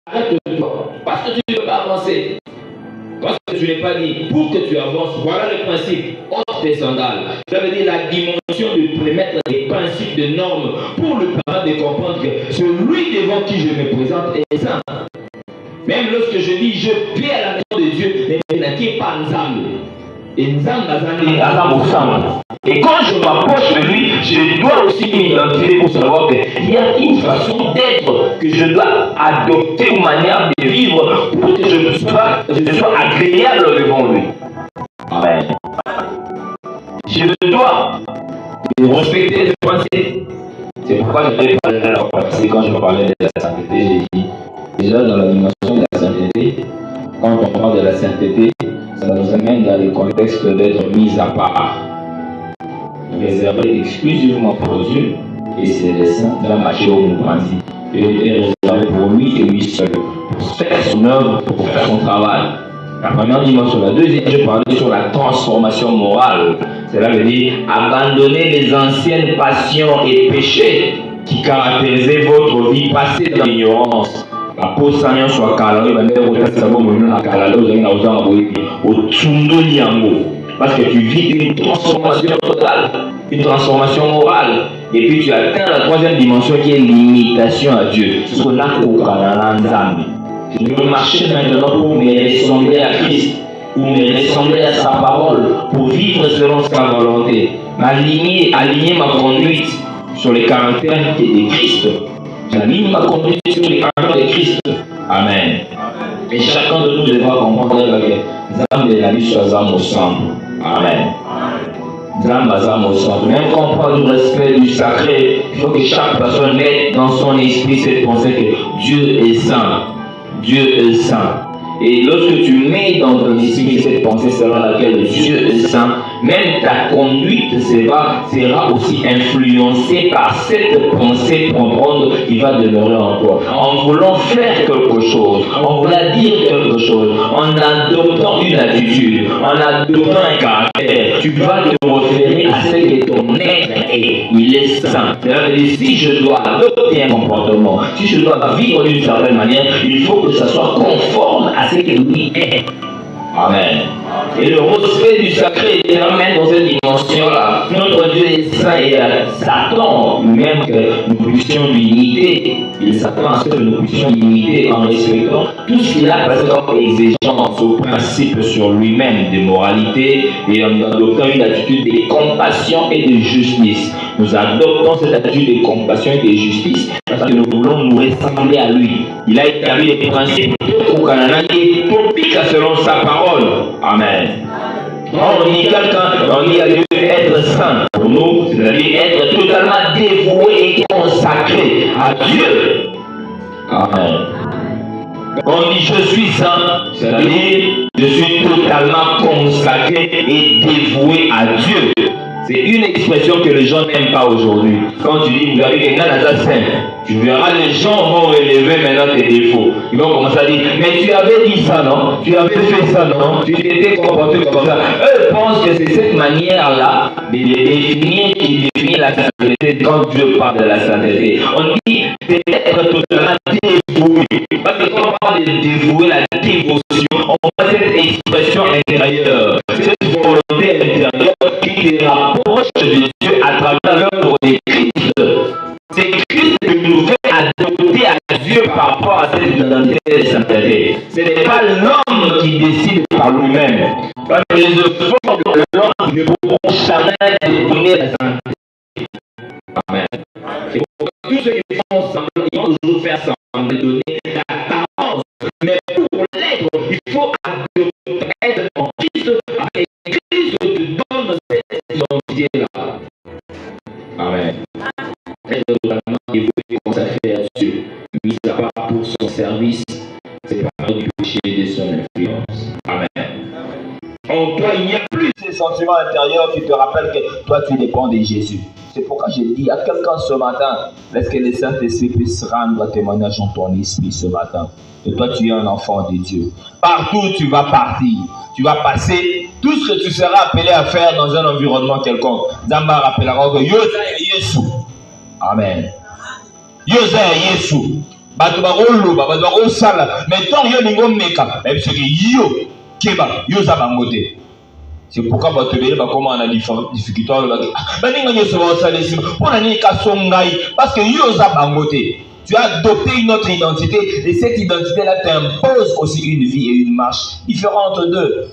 arrête-toi. Parce que tu ne peux pas avancer. Parce que tu n'es pas dit, pour que tu avances, voilà le principe. Ôte tes sandales. Ça veut dire la dimension de mettre des principes, de normes pour le permettre de comprendre que celui devant qui je me présente est saint. Même lorsque je dis je paie à la maison de Dieu, ne m'inquiète pas ensemble. Et quand je m'approche de lui, je dois aussi m'identifier pour savoir qu'il y a une façon d'être que je dois adopter, une manière de vivre pour que je sois agréable devant lui. Amen. Je dois respecter les pensées. C'est pourquoi je vais parler de la pensée quand je parlais de la sainteté. J'ai dit, déjà dans la dimension de la sainteté, quand on parle de la sainteté, ça nous amène dans le contexte d'être mis à part, réservé exclusivement pour Dieu, et c'est le saint de la marché au mouvement et réservé pour lui et lui seul, pour faire son œuvre, pour faire son travail. La première dimension. La deuxième, je parlais sur la transformation morale. Cela veut dire abandonner les anciennes passions et péchés qui caractérisaient votre vie passée dans l'ignorance. La peau saignant soit calée, la mère au tasabo moulin à calalo, vous avez la osant à boïbi, au tsundo liango. Parce que tu vis une transformation totale, une transformation morale. Et puis tu atteins la troisième dimension qui est l'imitation à Dieu. C'est ce qu'on a au Canada. Je veux marcher maintenant pour me ressembler à Christ, pour me ressembler à sa parole, pour vivre selon sa volonté. Aligner ma conduite sur les caractères de Christ. J'aligne ma conduite sur les caractères de Christ. Amen. Et chacun de nous devra comprendre que Zam de la vie soit Zam au centre. Amen. Zam à Zam au centre. Même quand on parle du respect du sacré, il faut que chaque personne mette dans son esprit cette pensée que Dieu est saint. Dieu est saint. Et lorsque tu mets dans ton esprit cette pensée selon laquelle Dieu est saint, même ta conduite sera aussi influencée par cette pensée profonde qui va demeurer en toi. En voulant faire quelque chose, en voulant dire quelque chose, en adoptant une attitude, en adoptant un caractère, tu vas te référer à ce que ton être est. Il est saint. C'est-à-dire, si je dois adopter un comportement, si je dois vivre d'une certaine manière, il faut que ça soit conforme à ce que lui est. Amen. Et le respect du sacré est même dans cette dimension-là. Notre Dieu est saint et s'attend même que nous puissions l'imiter. Il s'attend à ce que nous puissions l'imiter en respectant tout ce qu'il a passé comme exigence au principe sur lui-même de moralité et en adoptant une attitude de compassion et de justice. Nous adoptons cette attitude de compassion et de justice parce que nous voulons nous ressembler à lui. Il a établi des principes pour selon sa parole. Amen. On dit quelqu'un, on dit à Dieu être saint. Pour nous, c'est-à-dire être totalement dévoué et consacré à Dieu. Amen. On dit je suis saint, c'est-à-dire je suis totalement consacré et dévoué à Dieu. C'est une expression que les gens n'aiment pas aujourd'hui. Quand tu dis, vous avez quelqu'un dans ta scène, tu verras, les gens vont relever maintenant tes défauts. Ils vont commencer à dire, mais tu avais dit ça, non? Tu avais fait ça, non? Tu t'étais comporté comme ça. Eux pensent que c'est cette manière-là de définir qui définit la sainteté quand Dieu parle de la sainteté. On dit, c'est être totalement dévoué. Parce que quand on parle de dévouer, la dévotion, on voit cette expression intérieure, cette volonté intérieure qui te rapproche de Dieu à travers l'œuvre de Christ. C'est Christ qui nous fait adopter à Dieu par rapport à cette identité de sainteté. Ce n'est pas l'homme qui décide par lui-même. Parce que les efforts de l'homme ne pourront jamais donner la sainteté. Amen. Et pour tous ceux qui font semblant, ils vont toujours faire semblant de donner l'apparence. Mais pour l'être, il faut adopter, être en Christ, et Christ te donne cette identité-là. Amen. Être totalement dévoué et consacré à Dieu, mis à part pour son service, séparé du péché et de son influence. Amen. En toi, il n'y a plus ces sentiments intérieurs qui te rappellent que toi, tu dépends de Jésus. C'est pourquoi je dis à quelqu'un ce matin, laisse que le Saint-Esprit puisse rendre témoignage en ton esprit ce matin. Et toi, tu es un enfant de Dieu. Partout où tu vas partir, tu vas passer tout ce que tu seras appelé à faire dans un environnement quelconque. Zamba rappellera que Yosa et Yesu. Amen. Yosa et Yesu. bato bakoloba bato bakosala mais tant yo lingo meka parce que yo keba yo za bango te. C'est pourquoi bato ebele bakoma na difficulté baninga nyonso baosalisi mpona nini kasongai parce que yo za bango te. Tu as adopté une autre identité et cette identité-là t'impose aussi une vie et une marche différente d'eux.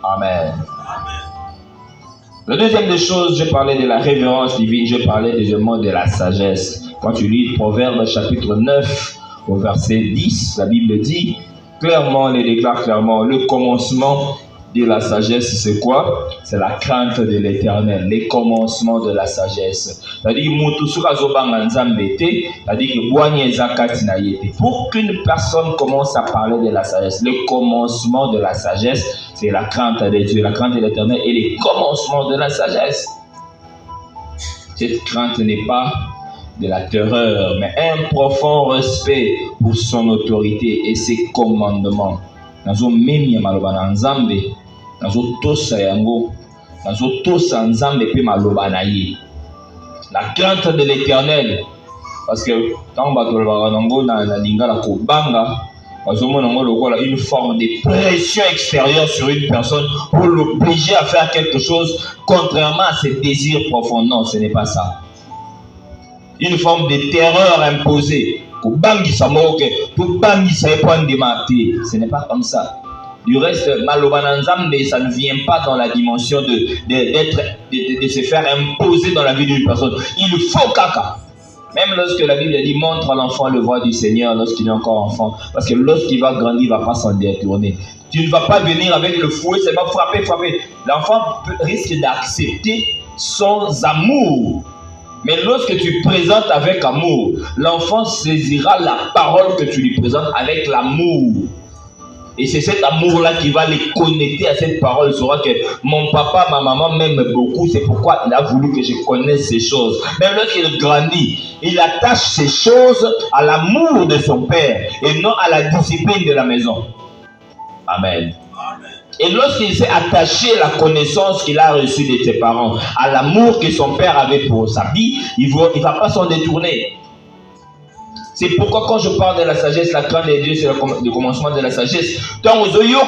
Amen. La deuxième des choses, je parlais de la révérence divine, je parlais deuxièmement de la sagesse. Quand tu lis Proverbe chapitre 9 au verset 10, la Bible dit clairement, elle déclare clairement, le commencement de la sagesse, c'est quoi? C'est la crainte de l'Éternel, les commencements de la sagesse. C'est-à-dire, pour qu'une personne commence à parler de la sagesse, le commencement de la sagesse, c'est la crainte de Dieu, la crainte de l'Éternel et les commencements de la sagesse. Cette crainte n'est pas de la terreur, mais un profond respect pour son autorité et ses commandements. La crainte de l'Éternel, parce que quand une forme de pression extérieure sur une personne pour l'obliger à faire quelque chose contrairement à ses désirs profonds. Non, ce n'est pas ça. Une forme de terreur imposée. Ce n'est pas comme ça. Du reste, Malobananzambe, ça ne vient pas dans la dimension de se faire imposer dans la vie d'une personne. Il faut caca. Même lorsque la Bible dit montre à l'enfant le voie du Seigneur lorsqu'il est encore enfant. Parce que lorsqu'il va grandir, il ne va pas s'en détourner. Tu ne vas pas venir avec le fouet, c'est pas frapper. L'enfant risque d'accepter sans amour. Mais lorsque tu présentes avec amour, l'enfant saisira la parole que tu lui présentes avec l'amour. Et c'est cet amour-là qui va les connecter à cette parole. Il saura que mon papa, ma maman m'aiment beaucoup. C'est pourquoi il a voulu que je connaisse ces choses. Même lorsqu'il grandit, il attache ces choses à l'amour de son père et non à la discipline de la maison. Amen. Et lorsqu'il s'est attaché à la connaissance qu'il a reçue de ses parents, à l'amour que son père avait pour sa vie, il ne va pas s'en détourner. C'est pourquoi quand je parle de la sagesse, la crainte de Dieu, c'est le commencement de la sagesse. Donc, il y a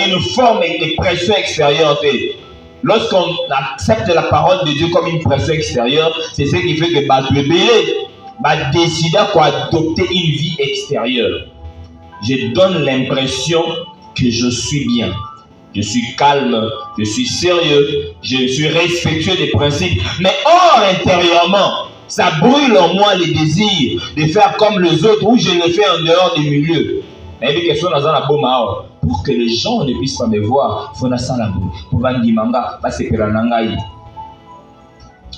une forme de pression extérieure. Lorsqu'on accepte la parole de Dieu comme une pression extérieure, c'est ce qui fait que Batouébélé va décider d'adopter une vie extérieure. Je donne l'impression que je suis bien. Je suis calme, je suis sérieux, je suis respectueux des principes. Mais or, intérieurement, ça brûle en moi les désirs de faire comme les autres ou je le fais en dehors du milieu. Pour que les gens ne puissent pas me voir,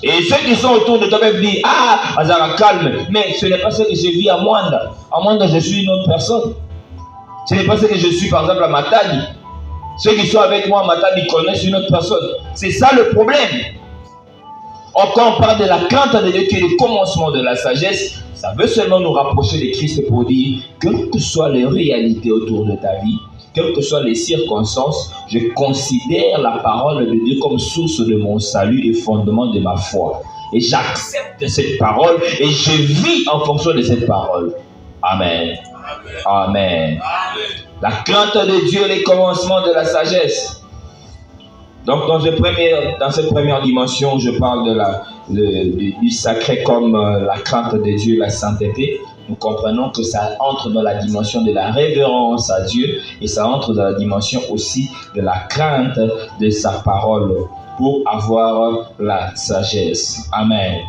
et ceux qui sont autour de toi peuvent dire ah, Azara calme, mais ce n'est pas ce que je vis à Mwanda. À Mwanda, je suis une autre personne. Ce n'est pas ce que je suis par exemple à Matadi. Ceux qui sont avec moi à Matadi connaissent une autre personne. C'est ça le problème. Quand on parle de la crainte de Dieu qui est le commencement de la sagesse, ça veut seulement nous rapprocher de Christ pour dire, quelles que soient les réalités autour de ta vie, quelles que soient les circonstances, je considère la parole de Dieu comme source de mon salut et fondement de ma foi. Et j'accepte cette parole et je vis en fonction de cette parole. Amen. Amen. Amen. La crainte de Dieu est le commencement de la sagesse. Donc dans cette première dimension, je parle du sacré comme la crainte de Dieu, la sainteté. Nous comprenons que ça entre dans la dimension de la révérence à Dieu et ça entre dans la dimension aussi de la crainte de sa parole pour avoir la sagesse. Amen.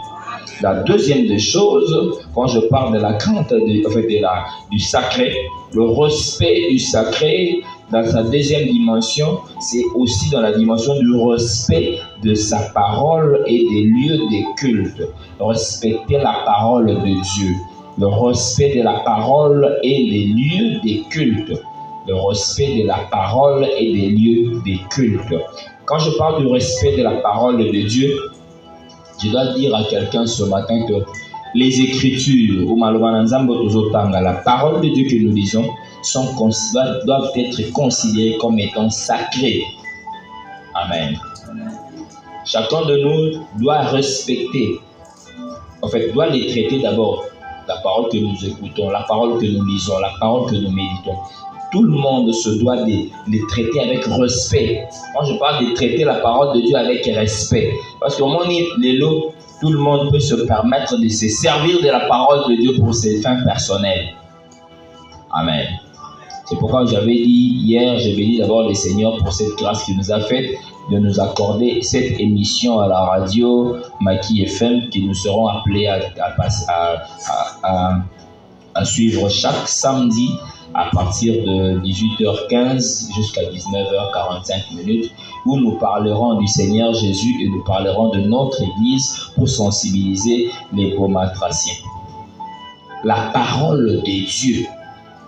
La deuxième des choses, quand je parle de la crainte du sacré, le respect du sacré, dans sa deuxième dimension, c'est aussi dans la dimension du respect de sa parole et des lieux de culte. Respecter la parole de Dieu. Le respect de la parole et des lieux de culte. Le respect de la parole et des lieux de culte. Quand je parle du respect de la parole de Dieu, je dois dire à quelqu'un ce matin que les Écritures, la parole de Dieu que nous lisons, doivent être considérées comme étant sacrées. Amen. Chacun de nous doit respecter, doit les traiter d'abord la parole que nous écoutons, la parole que nous lisons, la parole que nous méditons, tout le monde se doit de les traiter avec respect. Quand je parle de traiter la parole de Dieu avec respect, parce qu'au moment où tout le monde peut se permettre de se servir de la parole de Dieu pour ses fins personnelles. Amen. C'est pourquoi j'avais dit hier, je bénis d'abord le Seigneur pour cette grâce qu'il nous a faite de nous accorder cette émission à la radio Maki FM que nous serons appelés à suivre chaque samedi à partir de 18h15 jusqu'à 19h45 où nous parlerons du Seigneur Jésus et nous parlerons de notre Église pour sensibiliser les Beaumatraciens. La parole de Dieu.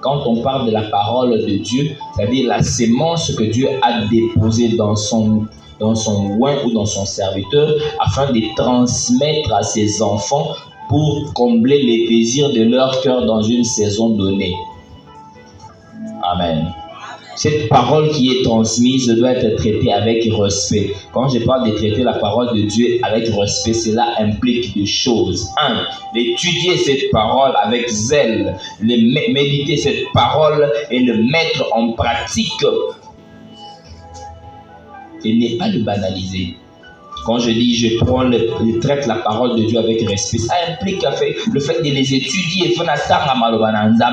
Quand on parle de la parole de Dieu, c'est-à-dire la sémence que Dieu a déposée dans son oint ou dans son serviteur afin de transmettre à ses enfants pour combler les désirs de leur cœur dans une saison donnée. Amen. Cette parole qui est transmise doit être traitée avec respect. Quand je parle de traiter la parole de Dieu avec respect, cela implique des choses. 1. D'étudier cette parole avec zèle, méditer cette parole et le mettre en pratique. Et n'est pas de banaliser. Quand je dis je traite la parole de Dieu avec respect, ça implique le fait de les étudier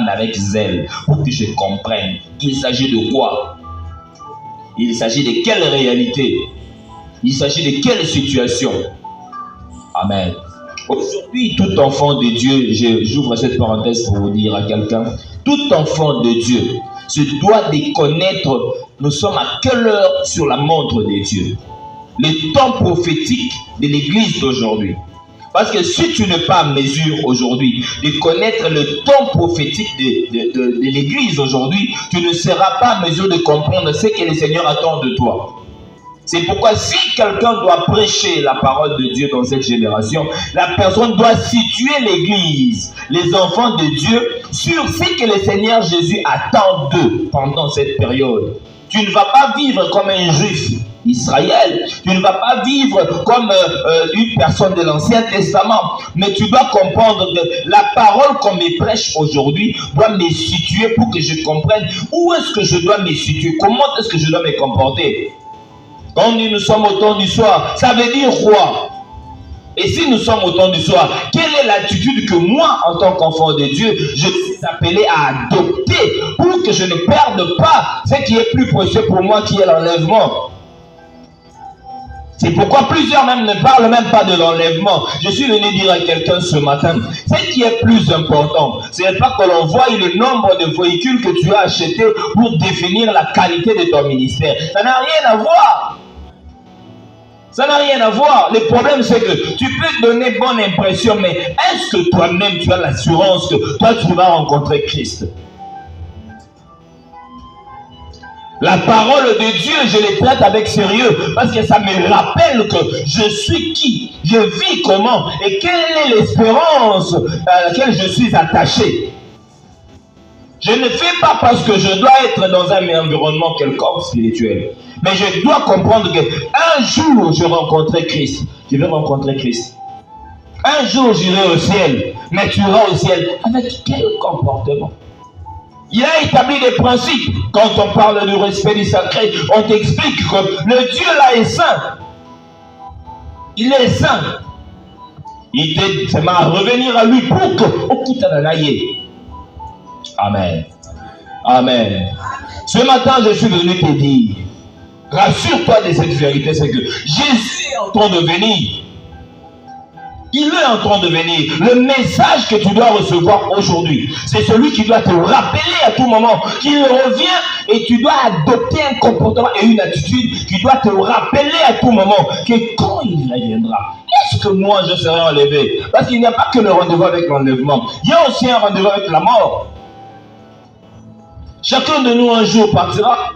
avec zèle pour que je comprenne qu'il s'agit de quoi. Il s'agit de quelle réalité. Il s'agit de quelle situation. Amen. Aujourd'hui, tout enfant de Dieu, j'ouvre cette parenthèse pour vous dire à quelqu'un, tout enfant de Dieu se doit de connaître, nous sommes à quelle heure sur la montre de Dieu. Le temps prophétique de l'église d'aujourd'hui. Parce que si tu n'es pas en mesure aujourd'hui de connaître le temps prophétique de l'église aujourd'hui, tu ne seras pas en mesure de comprendre ce que le Seigneur attend de toi. C'est pourquoi si quelqu'un doit prêcher la parole de Dieu dans cette génération, la personne doit situer l'église, les enfants de Dieu, sur ce que le Seigneur Jésus attend d'eux pendant cette période. Tu ne vas pas vivre comme un juif Israël, tu ne vas pas vivre comme une personne de l'Ancien Testament, mais tu dois comprendre que la parole qu'on me prêche aujourd'hui doit me situer pour que je comprenne où est-ce que je dois me situer, comment est-ce que je dois me comporter. Quand nous sommes au temps du soir, ça veut dire quoi? Et si nous sommes au temps du soir, quelle est l'attitude que moi, en tant qu'enfant de Dieu, je suis appelé à adopter pour que je ne perde pas ce qui est plus précieux pour moi, qui est l'enlèvement? C'est pourquoi plusieurs même ne parlent même pas de l'enlèvement. Je suis venu dire à quelqu'un ce matin, ce qui est plus important, ce n'est pas que l'on voie le nombre de véhicules que tu as achetés pour définir la qualité de ton ministère. Ça n'a rien à voir. Ça n'a rien à voir. Le problème, c'est que tu peux donner bonne impression, mais est-ce que toi-même, tu as l'assurance que toi, tu vas rencontrer Christ? La parole de Dieu, je les traite avec sérieux parce que ça me rappelle que je suis qui, je vis comment et quelle est l'espérance à laquelle je suis attaché. Je ne fais pas parce que je dois être dans un environnement quelconque spirituel. Mais je dois comprendre qu'un jour, je rencontrerai Christ. Je vais rencontrer Christ. Un jour, j'irai au ciel. Mais tu iras au ciel avec quel comportement? Il a établi des principes. Quand on parle du respect du sacré, on t'explique que le Dieu là est saint. Il est saint. Il te seulement à revenir à lui pour que... Amen. Amen. Ce matin, je suis venu te dire, rassure-toi de cette vérité, c'est que Jésus est en train de venir. Il est en train de venir. Le message que tu dois recevoir aujourd'hui, c'est celui qui doit te rappeler à tout moment qu'il revient et tu dois adopter un comportement et une attitude qui doit te rappeler à tout moment que quand il reviendra, est-ce que moi je serai enlevé? Parce qu'il n'y a pas que le rendez-vous avec l'enlèvement. Il y a aussi un rendez-vous avec la mort. Chacun de nous un jour partira.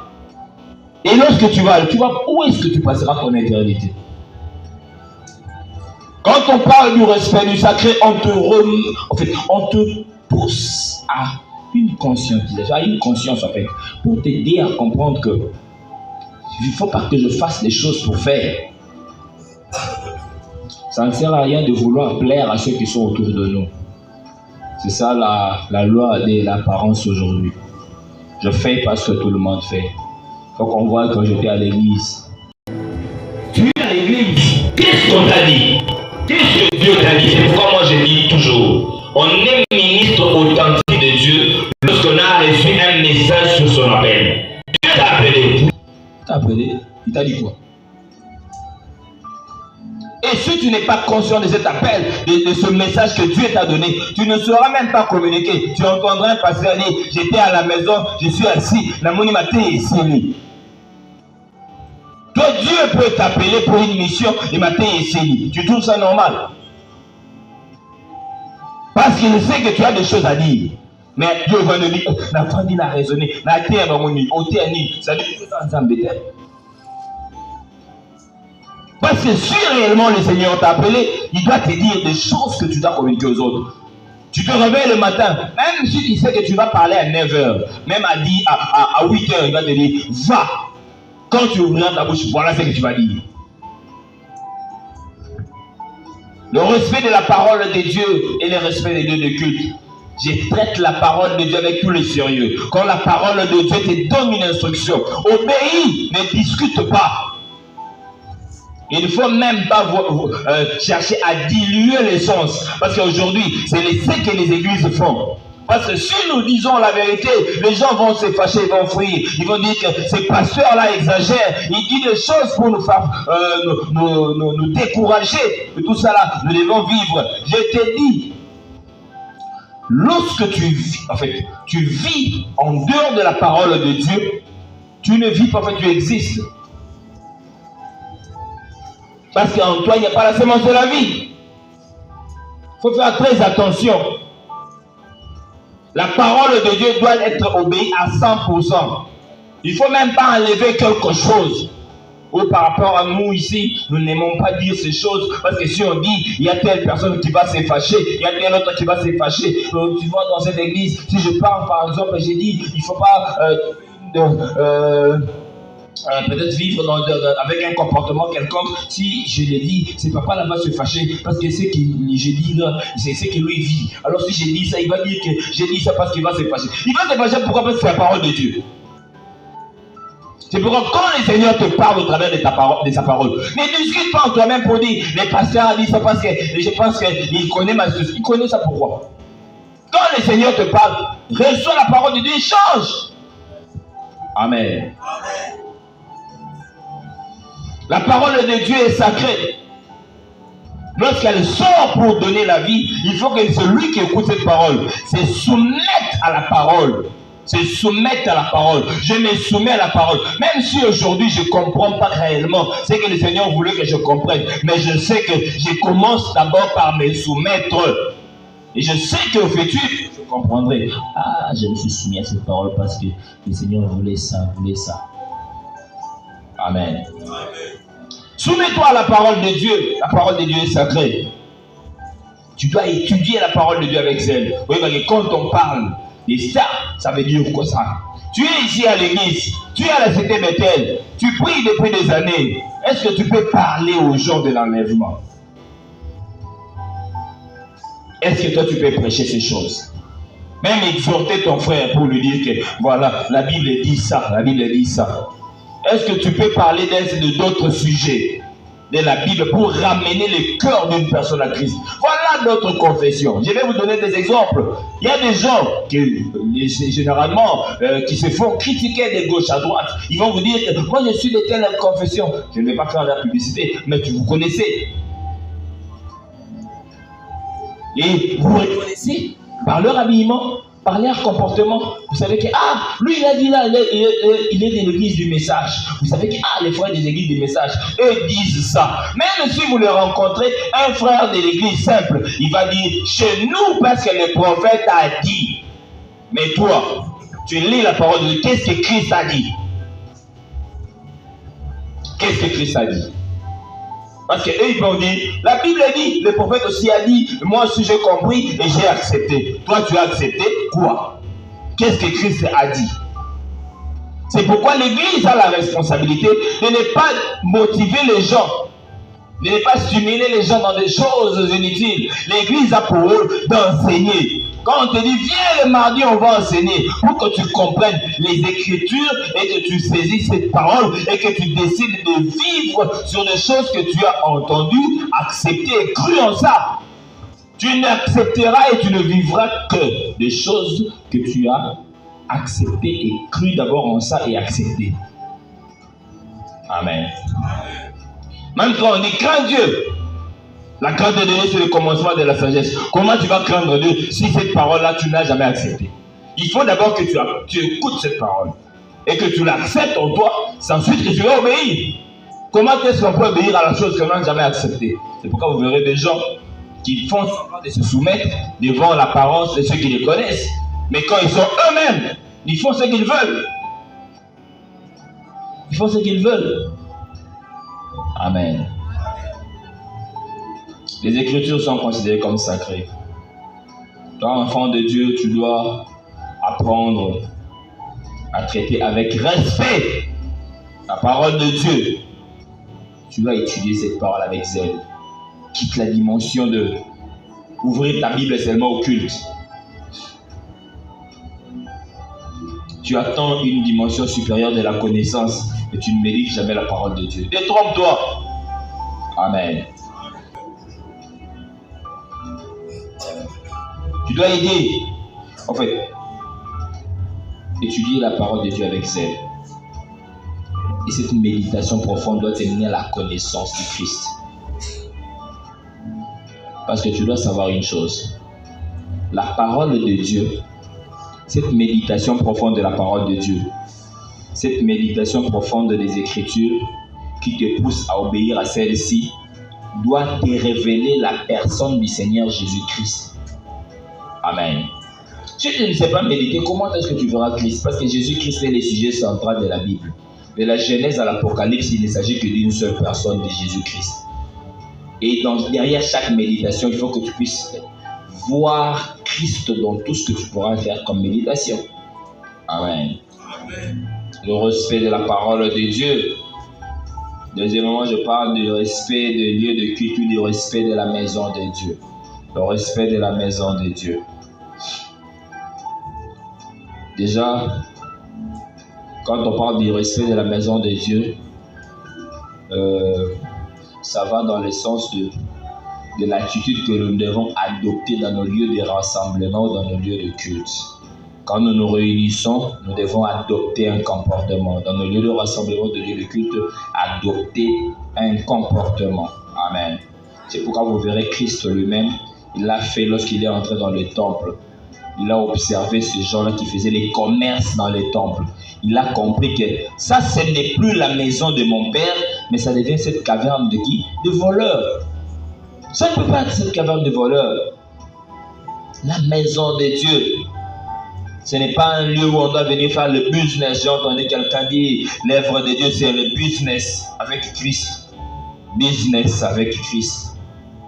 Et lorsque tu vas, où est-ce que tu passeras ton éternité? Quand on parle du respect du sacré, on te pousse à une conscientisation, à une conscience en fait, pour t'aider à comprendre que il ne faut pas que je fasse les choses pour faire. Ça ne sert à rien de vouloir plaire à ceux qui sont autour de nous. C'est ça la loi de l'apparence aujourd'hui. Je fais parce que tout le monde fait. Faut qu'on voit quand j'étais à l'église. Tu es à l'église. Qu'est-ce qu'on t'a dit? Qu'est-ce que Dieu t'a dit? C'est pourquoi moi je dis toujours, on est ministre authentique de Dieu lorsqu'on a reçu un message sur son appel. Dieu t'a appelé. Il t'a appelé? Il t'a dit quoi? Et si tu n'es pas conscient de cet appel, de ce message que Dieu t'a donné, tu ne sauras même pas communiquer. Tu entendras un pasteur dire, j'étais à la maison, je suis assis, la monnaie matin est ici. Toi, Dieu peut t'appeler pour une mission, le matin est ici. Tu trouves ça normal? Parce qu'il sait que tu as des choses à dire. Mais Dieu va nous dire, la femme il a raisonné, la terre va nous dire, ça dit que ça ensemble. Parce que si réellement le Seigneur t'a appelé, il doit te dire des choses que tu dois communiquer aux autres. Tu te réveilles le matin, même si tu sais que tu vas parler à 9h, même à 8h, il va te dire, va. Quand tu ouvriras ta bouche, voilà ce que tu vas dire. Le respect de la parole de Dieu et le respect des lieux de culte. Je traite la parole de Dieu avec tout le sérieux. Quand la parole de Dieu te donne une instruction, obéis, ne discute pas. Il ne faut même pas chercher à diluer l'essence. Parce qu'aujourd'hui, c'est ce que les églises font. Parce que si nous disons la vérité, les gens vont se fâcher, ils vont fuir. Ils vont dire que ces pasteurs-là exagèrent. Ils disent des choses pour nous faire nous décourager. Et tout ça là, nous devons vivre. Je te dis, lorsque tu vis en dehors de la parole de Dieu, tu ne vis pas, en fait, tu existes. Parce qu'en toi, il n'y a pas la semence de la vie. Il faut faire très attention. La parole de Dieu doit être obéie à 100%. Il ne faut même pas enlever quelque chose. Ou par rapport à nous ici, nous n'aimons pas dire ces choses. Parce que si on dit, il y a telle personne qui va se fâcher, il y a telle autre qui va se fâcher. Tu vois, dans cette église, si je parle par exemple, j'ai dit, il ne faut pas peut-être vivre avec un comportement quelconque. Si je le dis, c'est papa là va se fâcher parce que c'est que je dis là, c'est ce que lui vit. Alors si je dis ça, il va dire que j'ai dit ça parce qu'il va se fâcher. Il va se fâcher pourquoi? Parce que c'est la parole de Dieu. C'est pourquoi quand le Seigneur te parle au travers de sa parole, ne discute pas en toi-même pour dire les pasteurs a dit ça parce que je pense qu'il connaît ma chose. Il connaît ça pourquoi? Quand le Seigneur te parle, reçois la parole de Dieu et change. Amen. Amen. La parole de Dieu est sacrée. Lorsqu'elle sort pour donner la vie, il faut que celui qui écoute cette parole se soumette à la parole. Se soumettre à la parole. Je me soumets à la parole. Même si aujourd'hui je ne comprends pas réellement ce que le Seigneur voulait que je comprenne. Mais je sais que je commence d'abord par me soumettre. Et je sais qu'au futur, je comprendrai. Ah, je me suis soumis à cette parole parce que le Seigneur voulait ça, voulait ça. Amen. Amen. Soumets-toi à la parole de Dieu. La parole de Dieu est sacrée. Tu dois étudier la parole de Dieu avec zèle. Oui, parce que quand on parle de ça, ça veut dire quoi ça? Tu es ici à l'église, tu es à la cité Bethel, tu pries depuis des années. Est-ce que tu peux parler aux gens de l'enlèvement? Est-ce que toi tu peux prêcher ces choses? Même exhorter ton frère pour lui dire que voilà, la Bible dit ça, la Bible dit ça. Est-ce que tu peux parler d'autres sujets de la Bible pour ramener le cœur d'une personne à Christ? Voilà notre confession. Je vais vous donner des exemples. Il y a des gens qui, généralement, qui se font critiquer de gauche à droite. Ils vont vous dire que moi je suis de telle confession. Je ne vais pas faire la publicité, mais vous connaissez. Et vous reconnaissez par leur habillement, par leur comportement. Vous savez que, lui il a dit là, il est de l'église du message. Vous savez que, les frères des églises du message, eux disent ça. Même si vous le rencontrez, un frère de l'église simple, il va dire, chez nous, parce que le prophète a dit. Mais toi, tu lis la parole de Dieu, qu'est-ce que Christ a dit? Qu'est-ce que Christ a dit? Parce qu'eux, ils vont dire, la Bible dit, le prophète aussi a dit, moi aussi j'ai compris et j'ai accepté. Toi, tu as accepté quoi? Qu'est-ce que Christ a dit? C'est pourquoi l'Église a la responsabilité de ne pas motiver les gens, de ne pas stimuler les gens dans des choses inutiles. L'Église a pour rôle d'enseigner. Quand on te dit, viens le mardi, on va enseigner, pour que tu comprennes les Écritures et que tu saisisses cette parole et que tu décides de vivre sur des choses que tu as entendues, acceptées et crues en ça. Tu n'accepteras et tu ne vivras que des choses que tu as acceptées et crues d'abord en ça et acceptées. Amen. Même quand on dit crains Dieu, la crainte de Dieu c'est le commencement de la sagesse. Comment tu vas craindre Dieu si cette parole-là tu n'as jamais acceptée? Il faut d'abord que tu écoutes cette parole et que tu l'acceptes en toi, c'est ensuite que tu vas obéir. Comment est-ce qu'on peut obéir à la chose que l'on n'a jamais acceptée? C'est pourquoi vous verrez des gens qui font semblant de se soumettre devant l'apparence de ceux qui les connaissent. Mais quand ils sont eux-mêmes, ils font ce qu'ils veulent. Ils font ce qu'ils veulent. Amen. Les Écritures sont considérées comme sacrées. Toi, enfant de Dieu, tu dois apprendre à traiter avec respect la parole de Dieu. Tu dois étudier cette parole avec zèle. Quitte la dimension de ouvrir ta Bible seulement au culte. Tu attends une dimension supérieure de la connaissance et tu ne médites jamais la parole de Dieu. Détrompe-toi. Amen. Tu dois aider. En fait, étudier la parole de Dieu avec zèle. Et cette méditation profonde doit t'amener à la connaissance du Christ. Parce que tu dois savoir une chose. La parole de Dieu, cette méditation profonde de la parole de Dieu, cette méditation profonde des Écritures qui te pousse à obéir à celle-ci, doit te révéler la personne du Seigneur Jésus-Christ. Amen. Si tu ne sais pas méditer, comment est-ce que tu verras Christ? Parce que Jésus-Christ est le sujet central de la Bible. De la Genèse à l'Apocalypse, il ne s'agit que d'une seule personne, de Jésus-Christ. Et derrière chaque méditation, il faut que tu puisses voir Christ dans tout ce que tu pourras faire comme méditation. Amen. Amen. Le respect de la parole de Dieu. Deuxièmement, je parle du respect des lieux de culte, du respect de la maison de Dieu. Le respect de la maison de Dieu. Déjà, quand on parle du respect de la maison de Dieu, ça va dans le sens de l'attitude que nous devons adopter dans nos lieux de rassemblement ou dans nos lieux de culte. Quand nous nous réunissons, nous devons adopter un comportement. Dans nos lieux de rassemblement, de lieux de culte, adopter un comportement. Amen. C'est pourquoi vous verrez Christ lui-même, il l'a fait lorsqu'il est entré dans le temple. Il a observé ces gens-là qui faisaient les commerces dans les temples. Il a compris que ça, ce n'est plus la maison de mon père, mais ça devient cette caverne de qui? De voleurs. Ça ne peut pas être cette caverne de voleurs. La maison de Dieu. Ce n'est pas un lieu où on doit venir faire le business. J'ai entendu quelqu'un dire, l'œuvre de Dieu, c'est le business avec Christ. Business avec Christ.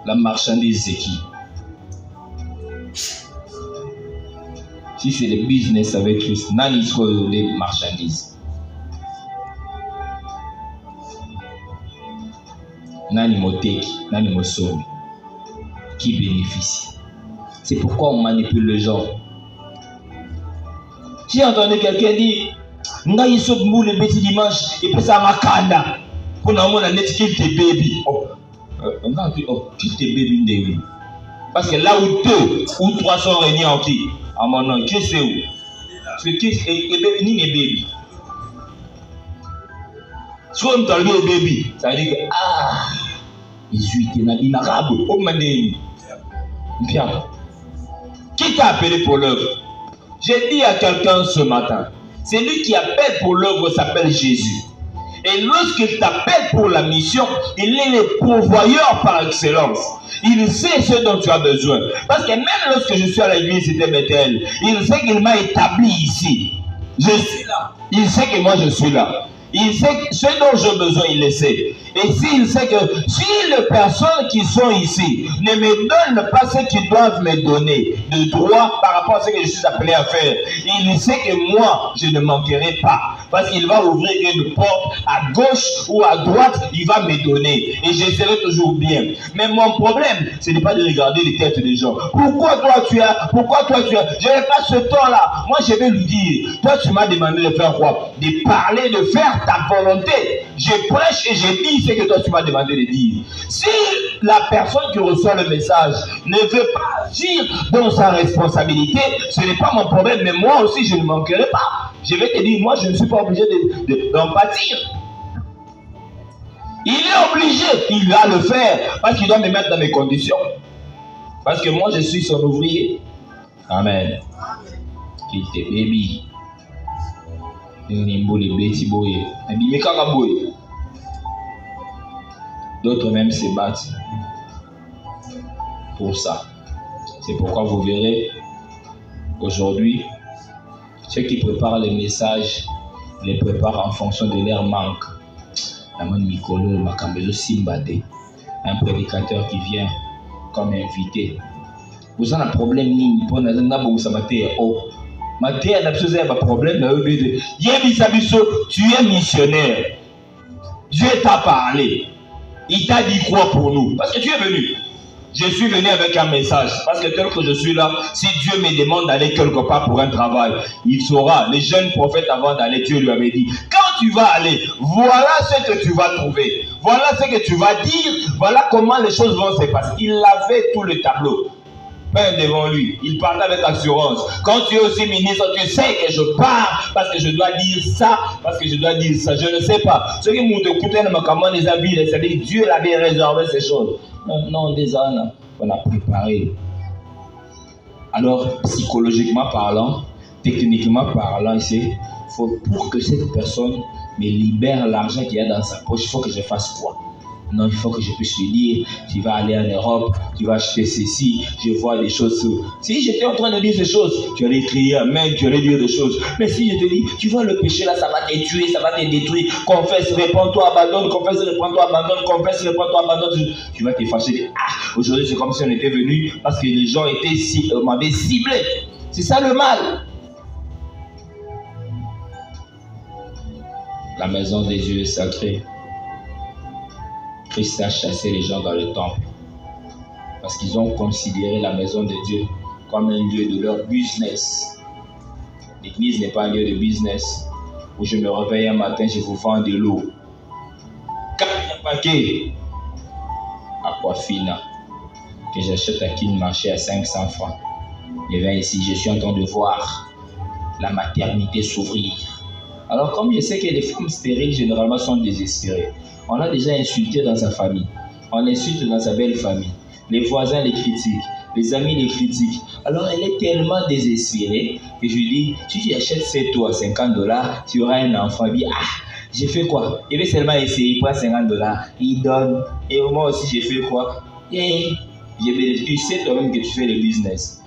La marchandise, c'est qui? Si c'est le business avec Christ, nani soit les marchandises. Nani moteki, nani mosomi. Qui bénéficie? C'est pourquoi on manipule les gens. J'ai entendu quelqu'un dire, nga yiso mou le petit dimanche, et puis ça m'a kanda. Pour nous, on a net kill tes baby. On a dit, kill tes baby de. Parce que là où 2 ou 3 sont réunis en qui? À mon nom, qui c'est où? C'est qui est ni baby. Si on t'a dit baby, ça veut dire que Jésus est un arabe. Qui t'a appelé pour l'œuvre? J'ai dit à quelqu'un ce matin, celui qui appelle pour l'œuvre s'appelle Jésus. Et lorsqu'il t'appelle pour la mission, il est le pourvoyeur par excellence. Il sait ce dont tu as besoin. Parce que même lorsque je suis à l'église de Bethel, il sait qu'il m'a établi ici. Je suis là. Il sait que moi je suis là. Il sait ce dont j'ai besoin, il le sait. Et s'il sait que si les personnes qui sont ici ne me donnent pas ce qu'ils doivent me donner de droit par rapport à ce que je suis appelé à faire, il sait que moi, je ne manquerai pas. Parce qu'il va ouvrir une porte à gauche ou à droite, il va me donner. Et je serai toujours bien. Mais mon problème, ce n'est pas de regarder les têtes des gens. Pourquoi toi tu as? Je n'ai pas ce temps-là. Moi, je vais lui dire, toi tu m'as demandé de faire quoi? De parler, de faire ta volonté. Je prêche et je dis ce que toi tu m'as demandé de dire. Si la personne qui reçoit le message ne veut pas agir dans sa responsabilité, ce n'est pas mon problème, mais moi aussi je ne manquerai pas. Je vais te dire, moi je ne suis pas obligé d'en pâtir. Il est obligé, il va le faire, parce qu'il doit me mettre dans mes conditions. Parce que moi je suis son ouvrier. Amen. Qu'il te baby. D'autres même se battent pour ça. C'est pourquoi vous verrez aujourd'hui, ceux qui préparent les messages les préparent en fonction de leur manque. Un prédicateur qui vient comme invité. Vous avez un problème, tu es missionnaire. Dieu t'a parlé. Il t'a dit quoi pour nous? Parce que tu es venu. Je suis venu avec un message. Parce que tel que je suis là, si Dieu me demande d'aller quelque part pour un travail, il saura. Les jeunes prophètes avant d'aller, Dieu lui avait dit, quand tu vas aller, voilà ce que tu vas trouver. Voilà ce que tu vas dire. Voilà comment les choses vont se passer. Il avait tout le tableau peint devant lui. Il parlait avec assurance. Quand tu es aussi ministre, tu sais que je pars parce que je dois dire ça, parce que je dois dire ça. Je ne sais pas. Ceux qui m'ont écouté dans ma commande, les habits, c'est-à-dire Dieu l'avait réservé ces choses. Non, des années, on a préparé. Alors, psychologiquement parlant, techniquement parlant, pour que cette personne me libère l'argent qu'il y a dans sa poche, il faut que je fasse quoi? Non, il faut que je puisse lui dire, tu vas aller en Europe, tu vas acheter ceci, je vois des choses. Si j'étais en train de dire ces choses, tu allais crier amen, tu allais dire des choses. Mais si je te dis, tu vois le péché là, ça va te tuer, ça va te détruire. Confesse, répands-toi, abandonne, confesse, répands-toi, abandonne, confesse, répands-toi, abandonne. Tu vas te fâcher. Ah, aujourd'hui c'est comme si on était venu parce que les gens m'avaient ciblé. C'est ça le mal. La maison des dieux est sacrée. Christ a chassé les gens dans le temple parce qu'ils ont considéré la maison de Dieu comme un lieu de leur business. L'église n'est pas un lieu de business où je me réveille un matin, je vous vends de l'eau. 4 paquets Aquafina que j'achète à Kin Marché à 500 francs. Et bien ici, je suis en train de voir la maternité s'ouvrir. Alors comme je sais que les femmes stériles généralement sont désespérées, on l'a déjà insulté dans sa famille, on l'insulte dans sa belle famille, les voisins les critiquent, les amis les critiquent. Alors elle est tellement désespérée que je lui dis, si tu achètes cette eau à $50, tu auras un enfant. Il dit, ah, j'ai fait quoi? Il veut seulement essayer, il prend $50, il donne. Et moi aussi j'ai fait quoi? Et tu sais toi-même que tu fais le business.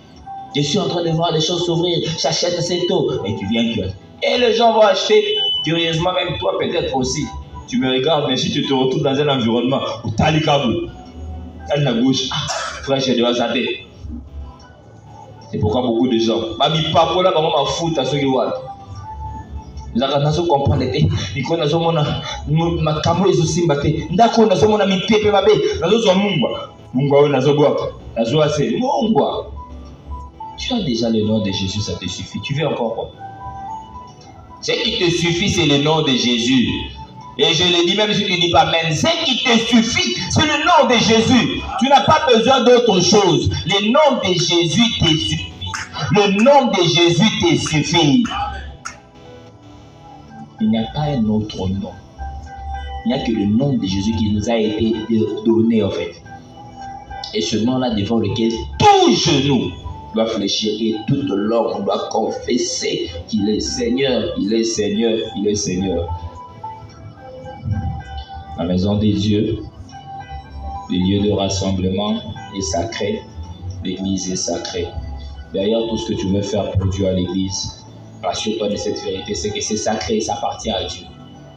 Je suis en train de voir les choses s'ouvrir, j'achète cette eau. Et tu viens que... Et les gens vont acheter, curieusement même toi peut-être aussi. Tu me regardes, mais si tu te retrouves dans un environnement où tu as les câbles, tu as la gauche, frère, j'ai de la santé. C'est pourquoi beaucoup de gens, je papa là, maman m'a foutu à ce qu'il voit. Nous avons compris, nous avons ma caméra est aussi battée. Nous avons mis pépé ma bête, nous avons mungwa, nous avons assez mungwa. Tu as déjà le nom de Jésus, ça te suffit. Tu veux encore quoi? Ce qui te suffit, c'est le nom de Jésus. Et je le dis même si tu ne dis pas amen. Ce qui te suffit, c'est le nom de Jésus. Tu n'as pas besoin d'autre chose. Le nom de Jésus te suffit. Le nom de Jésus te suffit. Il n'y a pas un autre nom. Il n'y a que le nom de Jésus qui nous a été donné en fait. Et ce nom-là devant lequel tout genou doit fléchir et toute langue doit confesser qu'il est Seigneur, il est Seigneur, il est Seigneur. La maison des dieux, le lieu de rassemblement est sacré, l'église est sacrée. D'ailleurs, tout ce que tu veux faire pour Dieu à l'église, rassure-toi de cette vérité, c'est que c'est sacré, ça appartient à Dieu.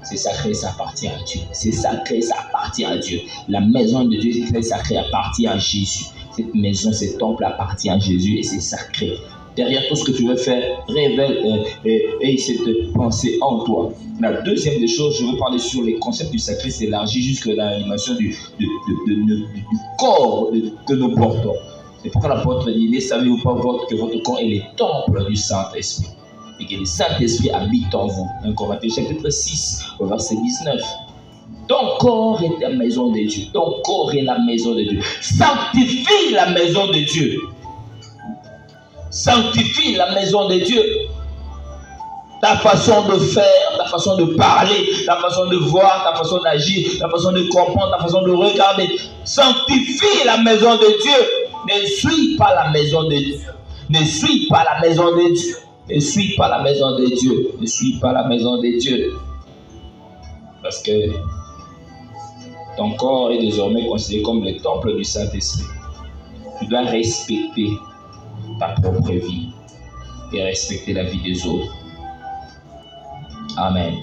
C'est sacré, ça appartient à Dieu. C'est sacré, ça appartient à Dieu. La maison de Dieu, c'est très sacré, appartient à Jésus. Cette maison, ce temple appartient à Jésus et c'est sacré. derrière tout ce que tu veux faire, révèle et cette pensée en toi. La deuxième des choses, je veux parler sur les concepts du sacré, s'élargit jusque dans l'animation du corps que nous portons. C'est pourquoi l'apôtre dit, ne savez-vous pas que votre corps est le temple du Saint-Esprit et que le Saint-Esprit habite en vous. 1 Corinthiens chapitre 6, verset 19. Ton corps est la maison de Dieu. Ton corps est la maison de Dieu. Sanctifie la maison de Dieu. Sanctifie la maison de Dieu. Ta façon de faire, ta façon de parler, ta façon de voir, ta façon d'agir, ta façon de comprendre, ta façon de regarder. Sanctifie la maison de Dieu. Ne suis pas la maison de Dieu. Ne suis pas la maison de Dieu. Ne suis pas la maison de Dieu. Ne suis pas la maison de Dieu. Parce que ton corps est désormais considéré comme le temple du Saint-Esprit. Tu dois respecter ta propre vie et respecter la vie des autres. Amen.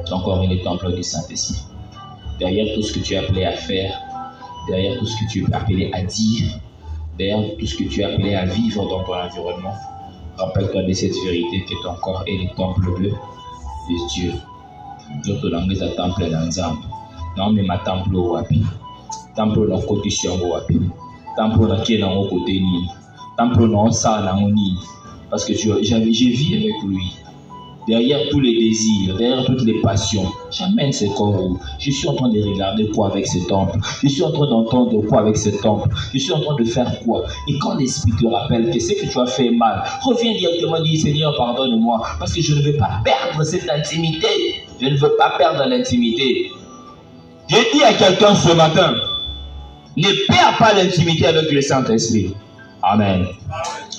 Ton corps est le temple du Saint-Esprit. Derrière tout ce que tu es appelé à faire, derrière tout ce que tu es appelé à dire, derrière tout ce que tu es appelé à vivre dans ton environnement, rappelle-toi de cette vérité que ton corps est le temple de Dieu. D'autres langues à temple d'ensemble. Non, mais ma temple au wapi. Temple dans côté au wapi. Temple dans qui est dans côté ni. Temple dans ça dans ni. Parce que j'ai vécu avec lui. Derrière tous les désirs, derrière toutes les passions, j'amène ce corps où je suis en train de regarder quoi avec ce temple. Je suis en train d'entendre quoi avec ce temple. Je suis en train de faire quoi. Et quand l'Esprit te rappelle que ce que tu as fait est mal, reviens directement et dis Seigneur, pardonne-moi. Parce que je ne veux pas perdre cette intimité. Je ne veux pas perdre l'intimité. J'ai dit à quelqu'un ce matin, ne perds pas l'intimité avec le Saint-Esprit. Amen.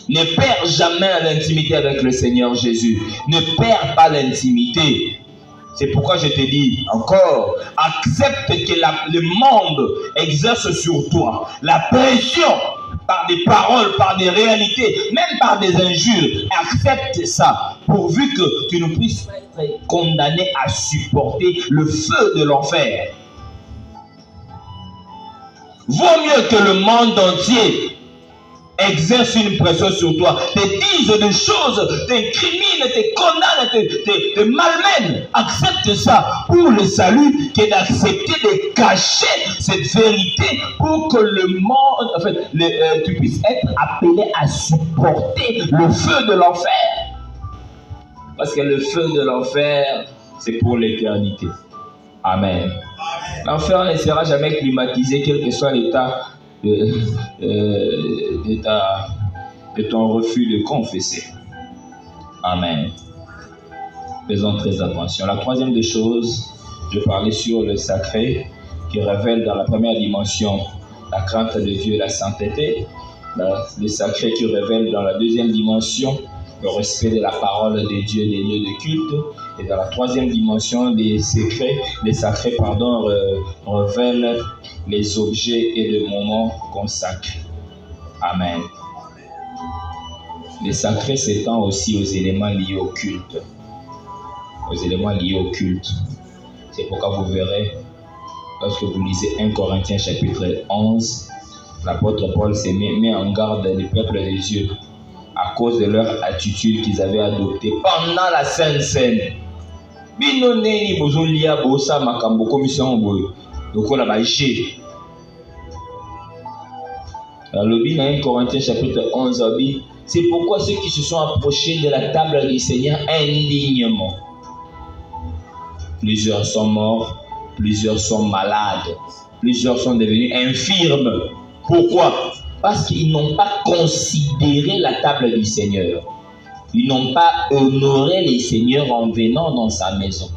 Ne perds jamais l'intimité avec le Seigneur Jésus. Ne perds pas l'intimité. C'est pourquoi je te dis encore, accepte que le monde exerce sur toi la pression par des paroles, par des réalités, même par des injures. Accepte ça, pourvu que tu ne puisses pas être condamné à supporter le feu de l'enfer. Vaut mieux que le monde entier exerce une pression sur toi, te dise des choses, t'incrimine, te condamne, te malmène. Accepte ça pour le salut, que d'accepter de cacher cette vérité pour que le monde, en fait, tu puisses être appelé à supporter le feu de l'enfer. Parce que le feu de l'enfer, c'est pour l'éternité. Amen. L'enfer ne sera jamais climatisé, quel que soit l'état de ton refus de confesser. Amen. Faisons très attention. La troisième des choses, je parlais sur le sacré qui révèle dans la première dimension la crainte de Dieu et la sainteté. Le sacré qui révèle dans la deuxième dimension le respect de la parole de Dieu et des lieux de culte. Et dans la troisième dimension, les sacrés révèlent les objets et les moments consacrés. Amen. Les sacrés s'étend aussi aux éléments liés au culte. Aux éléments liés au culte. C'est pourquoi vous verrez, lorsque vous lisez 1 Corinthiens chapitre 11, l'apôtre Paul s'est mis en garde les peuples des Dieu à cause de leur attitude qu'ils avaient adoptée pendant la Sainte Seine. Binoneni bozolia bosa makambo commission boy. Lokola ba G. Alors, le 1 Corinthiens chapitre 11, c'est pourquoi ceux qui se sont approchés de la table du Seigneur indignement. Plusieurs sont morts, plusieurs sont malades, plusieurs sont devenus infirmes. Pourquoi? Parce qu'ils n'ont pas considéré la table du Seigneur. Ils n'ont pas honoré les Seigneurs en venant dans sa maison.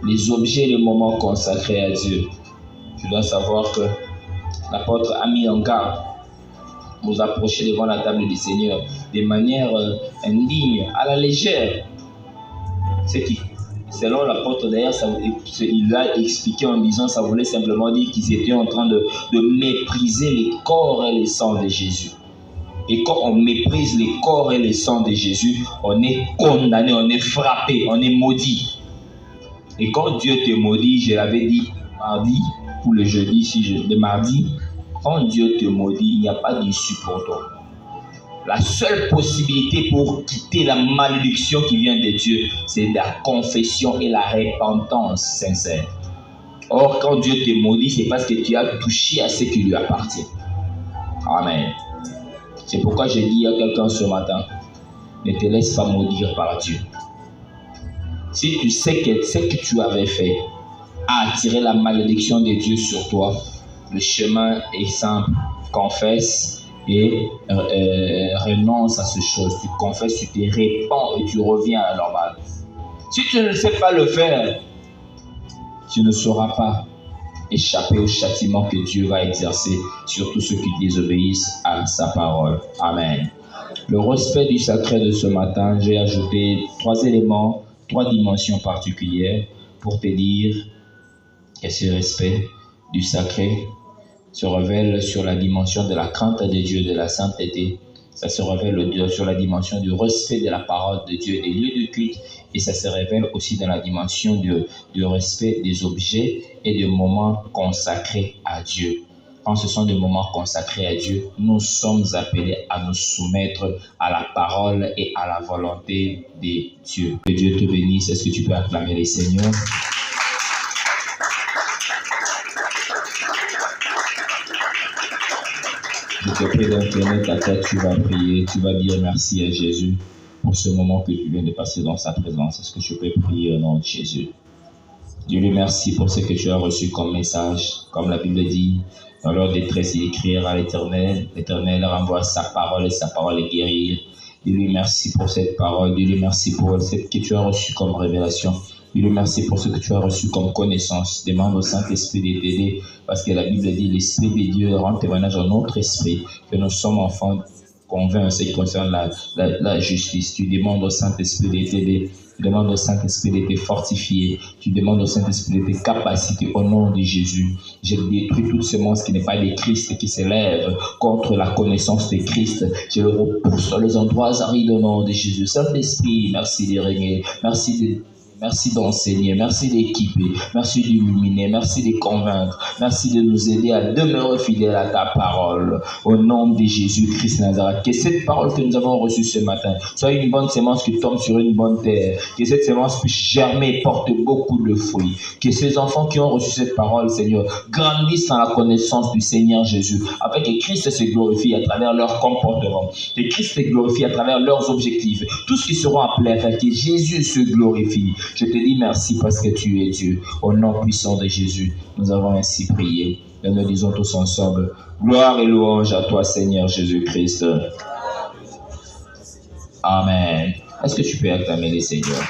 Les objets, les moments consacrés à Dieu. Tu dois savoir que l'apôtre a mis en garde. Vous approchez devant la table du Seigneur de manière indigne, à la légère. Ce qui, selon l'apôtre d'ailleurs, il l'a expliqué en disant, ça voulait simplement dire qu'ils étaient en train de mépriser les corps et les sangs de Jésus. Et quand on méprise les corps et les sangs de Jésus, on est condamné, on est frappé, on est maudit. Et quand Dieu te maudit, je l'avais dit mardi, ou le jeudi, de mardi, Quand Dieu te maudit, il n'y a pas d'issue pour toi. La seule possibilité pour quitter la malédiction qui vient de Dieu, c'est la confession et la repentance sincère. Or, quand Dieu te maudit, c'est parce que tu as touché à ce qui lui appartient. Amen. C'est pourquoi je dis à quelqu'un ce matin, ne te laisse pas maudire par Dieu. Si tu sais que ce que tu avais fait a attiré la malédiction de Dieu sur toi, le chemin est simple. Confesse et renonce à ces choses. Tu confesses, tu te répands et tu reviens à la normale. Si tu ne sais pas le faire, tu ne sauras pas échapper au châtiment que Dieu va exercer sur tous ceux qui désobéissent à sa parole. Amen. Le respect du sacré de ce matin, j'ai ajouté 3 éléments, 3 dimensions particulières pour te dire que ce respect du sacré se révèle sur la dimension de la crainte de Dieu, de la sainteté. Ça se révèle sur la dimension du respect de la parole de Dieu, des lieux de culte, et ça se révèle aussi dans la dimension du respect des objets et des moments consacrés à Dieu. Quand ce sont des moments consacrés à Dieu, nous sommes appelés à nous soumettre à la parole et à la volonté de Dieu. Que Dieu te bénisse. Est-ce que tu peux acclamer les Seigneurs? Je te prie d'incliner ta tête, tu vas prier, tu vas dire merci à Jésus pour ce moment que tu viens de passer dans sa présence. Est-ce que je peux prier au nom de Jésus? Dieu lui merci pour ce que tu as reçu comme message. Comme la Bible dit, dans leur détresse, il crièrent à l'Éternel. L'Éternel renvoie sa parole et sa parole est guérir. Dieu lui merci pour cette parole. Dieu lui merci pour ce que tu as reçu comme révélation. Dieu lui merci pour ce que tu as reçu comme connaissance. Demande au Saint-Esprit de t'aider, parce que la Bible dit l'Esprit de Dieu rend témoignage à notre esprit que nous sommes enfants convaincus en ce qui concerne la justice. Tu demandes au Saint-Esprit de t'aider. Tu demandes au Saint-Esprit de te fortifier. Tu demandes au Saint-Esprit de te capaciter au nom de Jésus. Je détruis toute semence qui n'est pas de Christ, qui s'élève contre la connaissance de Christ. Je le repousse dans les endroits arides au nom de Jésus. Saint-Esprit, merci de régner. Merci d'enseigner, merci d'équiper, merci d'illuminer, merci de convaincre, merci de nous aider à demeurer fidèles à ta parole. Au nom de Jésus-Christ Nazareth, que cette parole que nous avons reçue ce matin soit une bonne semence qui tombe sur une bonne terre, que cette semence puisse germer et porter beaucoup de fruits, que ces enfants qui ont reçu cette parole, Seigneur, grandissent dans la connaissance du Seigneur Jésus, afin que Christ se glorifie à travers leur comportement, que Christ se glorifie à travers leurs objectifs, tout ce qui seront appelés à faire, que Jésus se glorifie. Je te dis merci parce que tu es Dieu. Au nom puissant de Jésus, nous avons ainsi prié. Et nous disons tous ensemble, gloire et louange à toi, Seigneur Jésus-Christ. Amen. Est-ce que tu peux acclamer les Seigneurs?